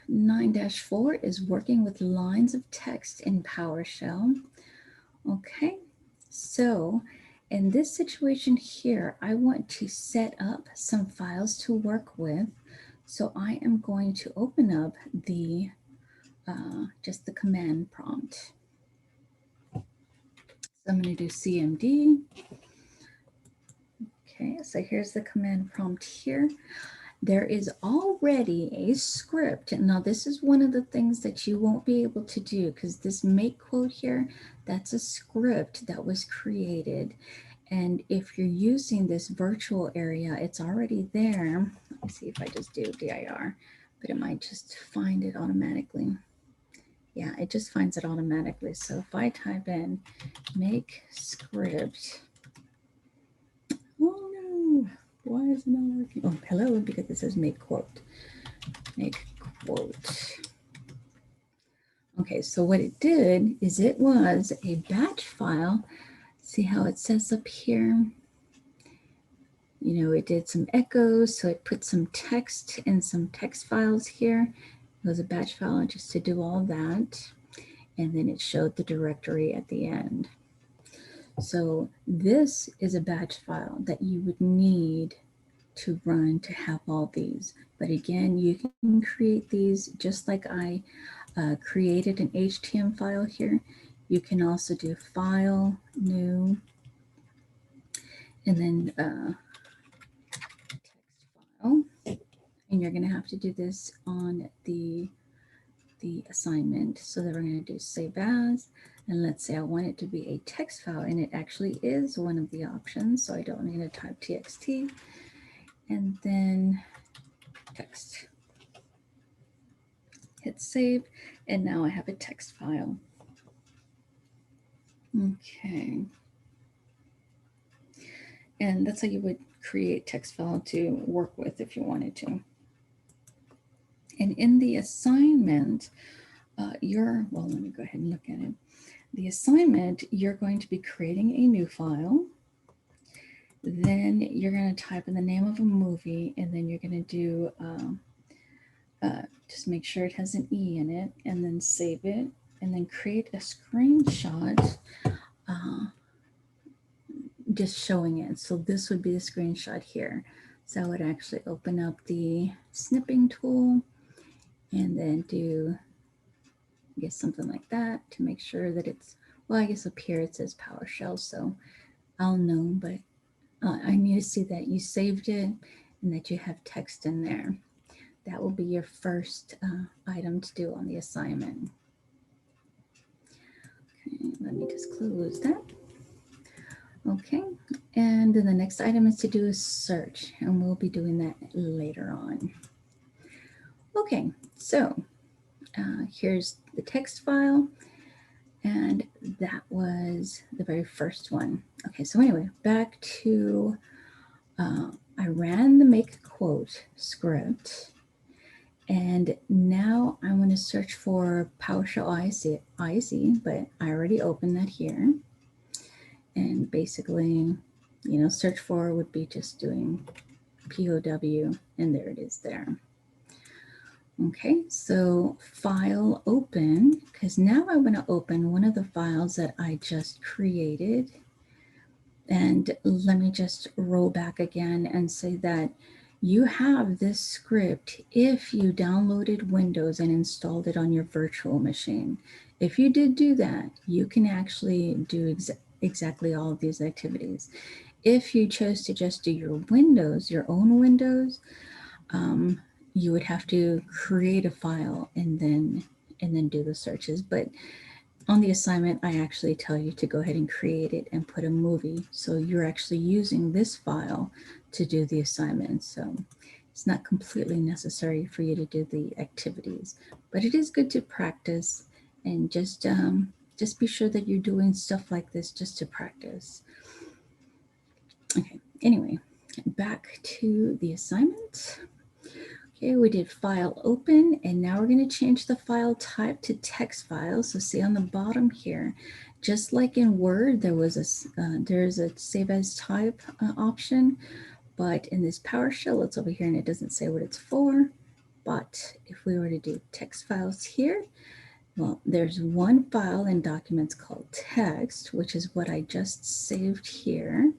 9-4 is working with lines of text in PowerShell. Okay, so in this situation here, I want to set up some files to work with. So I am going to open up the just the command prompt. So I'm going to do CMD. Okay, so here's the command prompt here. There is already a script. Now this is one of the things that you won't be able to do because this make quote here, that's a script that was created. And if you're using this virtual area, it's already there. Let me see if I just do dir, but it might just find it automatically. Yeah, it just finds it automatically. So if I type in make script, oh no, why is it not working? Oh, hello, because it says make quote. Make quote. Okay, so what it did is it was a batch file. See how it says up here? You know, it did some echoes, so it put some text in some text files here. It was a batch file just to do all that. And then it showed the directory at the end. So this is a batch file that you would need to run to have all these. But again, you can create these just like I created an HTML file here. You can also do file, new, and then text file. And you're going to have to do this on the assignment. So that we're going to do save as, and let's say I want it to be a text file, and it actually is one of the options. So I don't need to type txt, and then text. Hit save, and now I have a text file. Okay. And that's how you would create text file to work with if you wanted to. And in the assignment, well, let me go ahead and look at it. The assignment, you're going to be creating a new file. Then you're going to type in the name of a movie, and then you're going to do, just make sure it has an E in it, and then save it, and then create a screenshot just showing it. So this would be the screenshot here. So I would actually open up the snipping tool and then do, I guess, something like that to make sure that it's, well, I guess up here it says PowerShell, so I'll know, but I need to see that you saved it and that you have text in there. That will be your first item to do on the assignment. Okay, let me just close that. Okay, and then the next item is to do a search, and we'll be doing that later on. Okay, so here's the text file, and that was the very first one. Okay, so anyway, back to, I ran the make quote script, and now I want to search for PowerShell ISE, but I already opened that here. And basically, you know, search for would be just doing POW, and there it is there. Okay, so file open, because now I want to open one of the files that I just created. And let me just roll back again and say that you have this script if you downloaded Windows and installed it on your virtual machine. If you did do that, you can actually do exactly all of these activities. If you chose to just do your Windows, your own Windows, you would have to create a file and then do the searches. But on the assignment, I actually tell you to go ahead and create it and put a movie. So you're actually using this file to do the assignment. So it's not completely necessary for you to do the activities, but it is good to practice and just be sure that you're doing stuff like this just to practice. Okay, anyway, back to the assignment. Okay, we did file open, and now we're going to change the file type to text file. So see on the bottom here, just like in Word, there's a save as type option, but in this PowerShell, it's over here and it doesn't say what it's for. But if we were to do text files here, well, there's one file in documents called text, which is what I just saved here.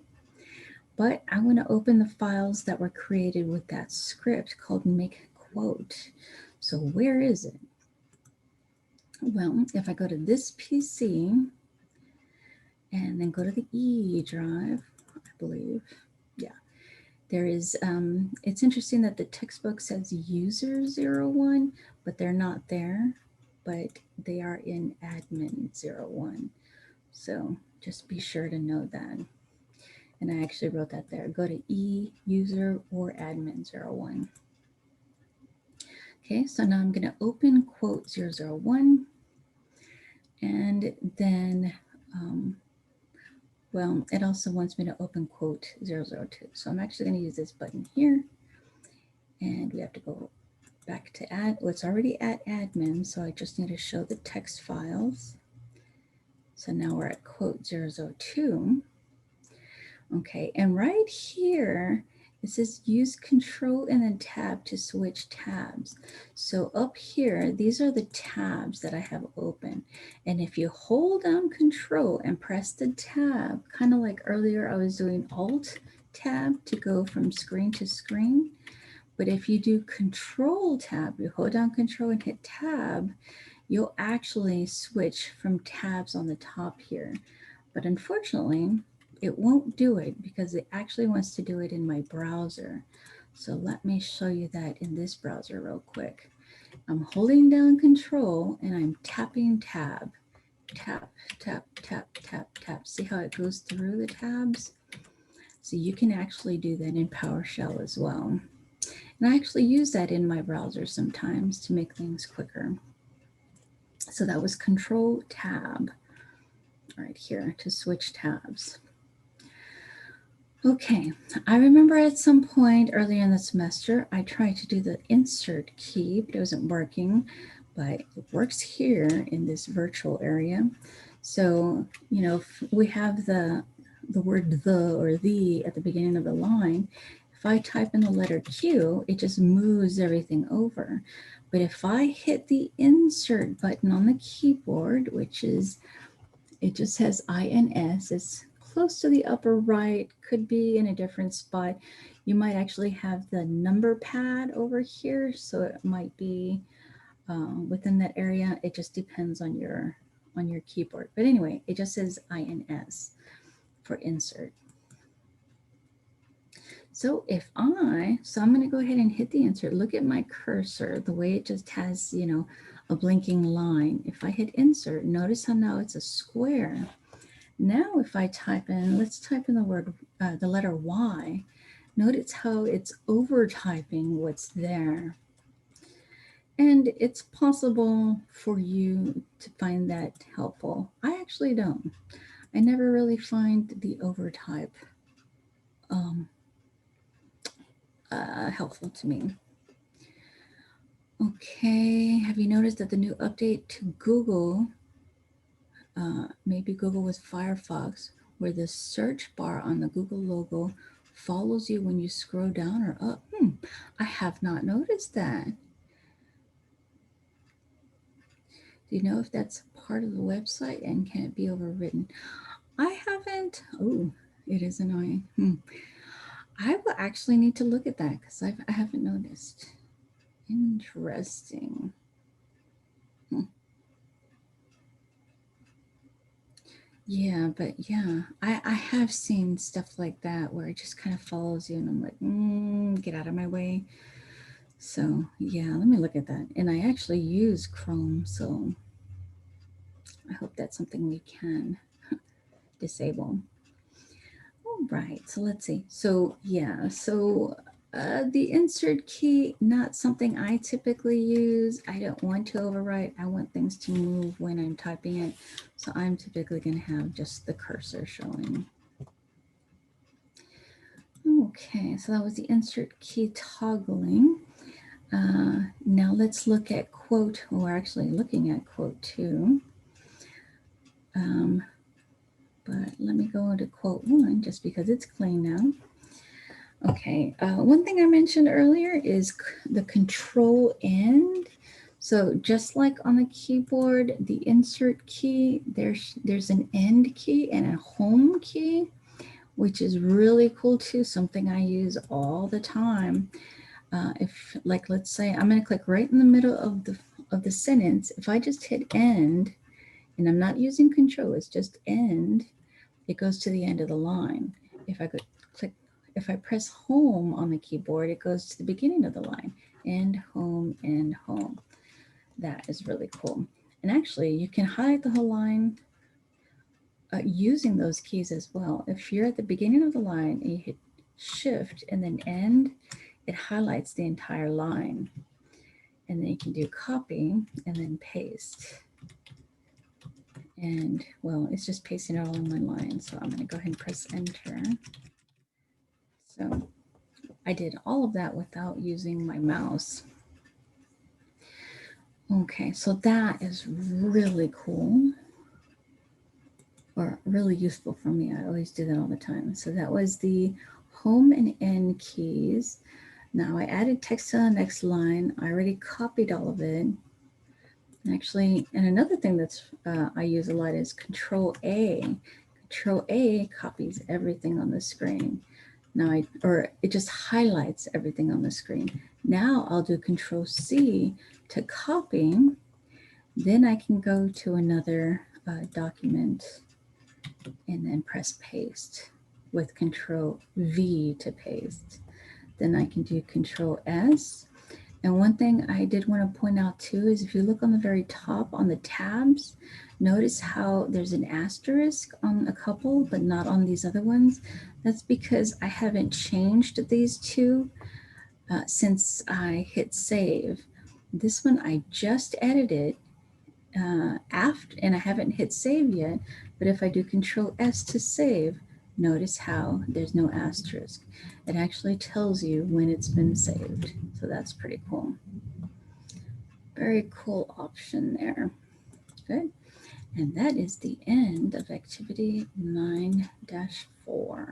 But I want to open the files that were created with that script called make quote. So where is it? Well, if I go to this PC and then go to the E drive, I believe, yeah, there is, it's interesting that the textbook says user 01, but they're not there, but they are in admin 01. So just be sure to know that. And I actually wrote that there. Go to E, user, or admin 01. Okay, so now I'm going to open quote 001. And then, well, it also wants me to open quote 002. So I'm actually going to use this button here. And we have to go back to add. Oh, it's already at admin, so I just need to show the text files. So now we're at quote 002. Okay, and right here, it says use control and then tab to switch tabs. So up here, these are the tabs that I have open. And if you hold down control and press the tab, kind of like earlier I was doing alt tab to go from screen to screen. But if you do control tab, you hold down control and hit tab, you'll actually switch from tabs on the top here. But unfortunately, it won't do it because it actually wants to do it in my browser. So let me show you that in this browser real quick. I'm holding down control and I'm tapping tab. Tap, tap, tap, tap, tap. See how it goes through the tabs? So you can actually do that in PowerShell as well. And I actually use that in my browser sometimes to make things quicker. So that was control tab right here to switch tabs. Okay, I remember at some point earlier in the semester, I tried to do the insert key, but it wasn't working, but it works here in this virtual area. So, you know, if we have the word the or the at the beginning of the line. If I type in the letter Q, it just moves everything over. But if I hit the insert button on the keyboard, which is, it just says INS, it's close to the upper right, could be in a different spot. You might actually have the number pad over here, so it might be within that area. It just depends on your keyboard. But anyway, it just says INS for insert. So I'm going to go ahead and hit the insert. Look at my cursor, the way it just has, you know, a blinking line. If I hit insert, notice how now it's a square. Now if I type in, let's type in the word, the letter Y, notice how it's over typing what's there. And it's possible for you to find that helpful. I actually don't. I never really find the overtype helpful to me. Okay, have you noticed that the new update to Google, maybe Google was Firefox, where the search bar on the Google logo follows you when you scroll down or up? I have not noticed that. Do you know if that's part of the website and can it be overwritten? I haven't. Oh, it is annoying. I will actually need to look at that because I haven't noticed. Interesting. Yeah, but yeah, I have seen stuff like that where it just kind of follows you and I'm like, get out of my way. So yeah, let me look at that. And I actually use Chrome, so I hope that's something we can disable. All right, so let's see. So yeah, so the insert key, not something I typically use. I don't want to overwrite. I want things to move when I'm typing it. So I'm typically going to have just the cursor showing. Okay, so that was the insert key toggling. Now let's look at quote. We're actually looking at quote 2. But let me go into quote 1 just because it's clean now. Okay, one thing I mentioned earlier is the control end. So just like on the keyboard, the insert key, there's an end key and a home key, which is really cool too, something I use all the time. If, like, let's say I'm going to click right in the middle of the sentence. If I just hit end, and I'm not using control, it's just end, it goes to the end of the line. If I could click, if I press home on the keyboard, it goes to the beginning of the line. End, home, end, home. That is really cool. And actually, you can highlight the whole line using those keys as well. If you're at the beginning of the line and you hit shift and then end, it highlights the entire line. And then you can do copy and then paste. And well, it's just pasting it all in one line. So I'm going to go ahead and press enter. So I did all of that without using my mouse. Okay, so that is really cool, or really useful for me. I always do that all the time. So that was the home and end keys. Now I added text to the next line. I already copied all of it. Actually, and another thing that's I use a lot is Control A. Control A copies everything on the screen. Now it just highlights everything on the screen. Now I'll do Control C to copy. Then I can go to another document and then press paste with Control V to paste. Then I can do Control S. And one thing I did want to point out too is if you look on the very top on the tabs, notice how there's an asterisk on a couple, but not on these other ones. That's because I haven't changed these two since I hit save. This one I just edited after, and I haven't hit save yet, but if I do Control S to save, notice how there's no asterisk. It actually tells you when it's been saved. So that's pretty cool. Very cool option there. Good. And that is the end of activity 9-4.